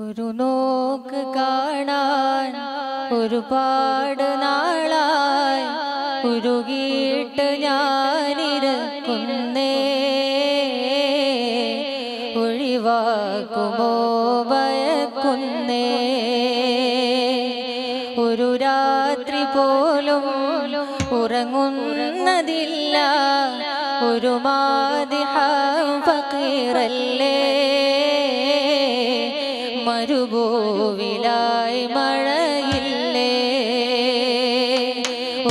ഒരു നോക്ക് കാണാൻ ഒരുപാട് നാളായി ഉരുകിയിട്ട് ഞാനിരക്കുന്നേ, ഒഴിവാക്കുമോ ഭയക്കുന്നേ. ഒരു രാത്രി പോലും ഉറങ്ങുന്നതില്ല, ഒരു മാദിഹ ഫഖീറല്ലേ, മരുഭൂവിലായി മഴയില്ലേ.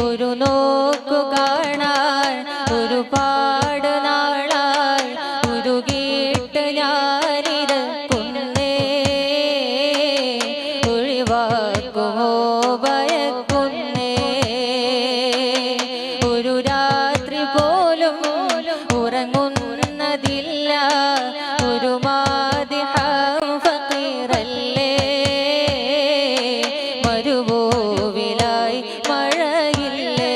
ഒരു നോക്കു കാണാൻ ഒരുപാട് നാളായി ഉരുകിയിട്ട് ഞാനിരക്കുന്നേ, ഒഴിവാക്കുമോ ഭയക്കുന്നേ. ഒരു രാത്രി പോലും ഉറങ്ങുന്നതില്ല, ഒരു മാദിഹ ഫഖീറല്ലേ, മരുഭൂവിലായി മഴയില്ലേ.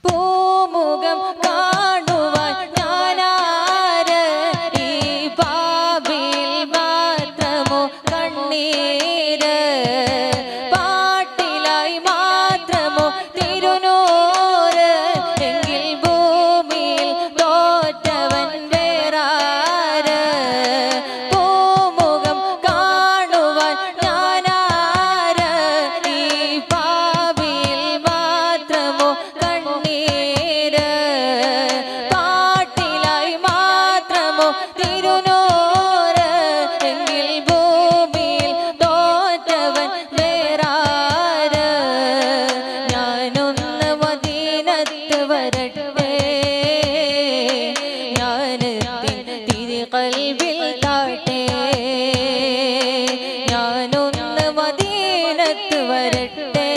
പൂമുഖം കാണുവാൻ ഞാനാര്, ഈ പാപിൽ മാത്രമോ കണ്ണീര്, പാട്ടിലായി മാത്രമോ തിരുനൂറ്, എങ്കിൽ ഭൂമിയിൽ തോറ്റവൻ വേറാര്. പൂമുഖം കാണുവാൻ ഞാനാര്, ഈ പാപിൽ മാത്രമോ കണ്ണീര്, പാട്ടിലായി മാത്രമോ തിരുനൂറ്, എങ്കിൽ ഭൂമിയിൽ തോറ്റവൻ വേറാര്. ഞാനൊന്ന് മദീനത്ത് വരട്ടെ, ഞാനെത്തിൻ തിരി ഖൽബിൽ താട്ടെ. ഞാനൊന്ന് മദീനത്ത് വരട്ടെ,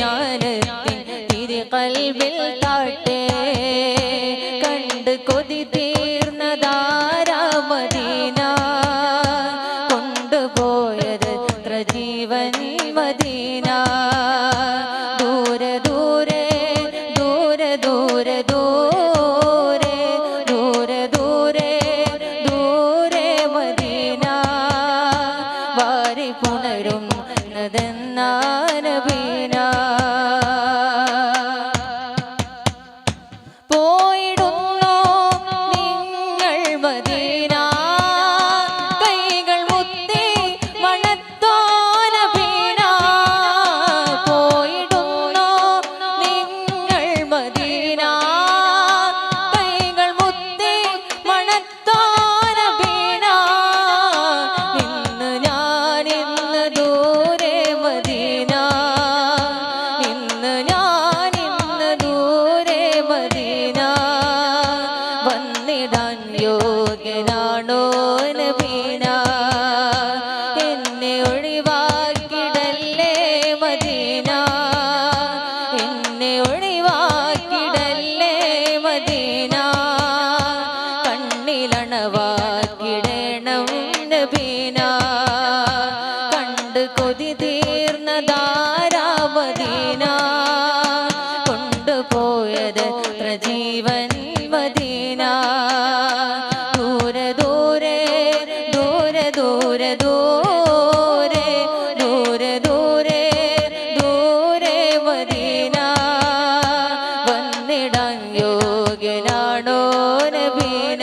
ഞാനെത്തിൻ തിരി ഖൽബിൽ താട്ടെ. കണ്ട് കൊതി തീർന്നതാരാ മദീന, കൊണ്ടുപോയത് എത്ര ജീവൻ മദീന. ദൂരെ ദൂരെ ദൂരെ ദൂരെ ദൂരെ ദൂരെ ദൂരെ ദൂരെ മദീന, വാരി പുണരും നദന്നാ നബീന. പോയിടുന്നോ നിങ്ങൾ മദീന, കൈകൾ മുത്തി മണത്തോ നബീന. പോയിടുന്നോ നിങ്ങൾ മദീന, കൈകൾ മുത്തി മണത്തോ നബീന. ഇന്ന് ഞാനിന്ന് ദൂരെ മദീന, ഇന്ന് ഞാനിന്ന് ദൂരെ മദീന. വന്നിടാൻ യോഗ്യനാണോ നബീന, എന്നെ ഒഴിവാക്കിടല്ലേ മദീന, എന്നെ ഒഴിവാക്കിടല്ലേ മദീന. കണ്ണിലണവാക്കിടണം നബീന, കണ്ട് കൊതി തീർന്നതാരാ മദീന, കൊണ്ടുപോയത് എത്ര ജീവൻ മദീന. ദൂരെ ദൂരെ ദൂരെ ദൂരെ ദൂരെ ദൂരെ ദൂരെ ദൂരെ മദീന. വന്നിടാൻ യോഗ്യനാണോ നബീന.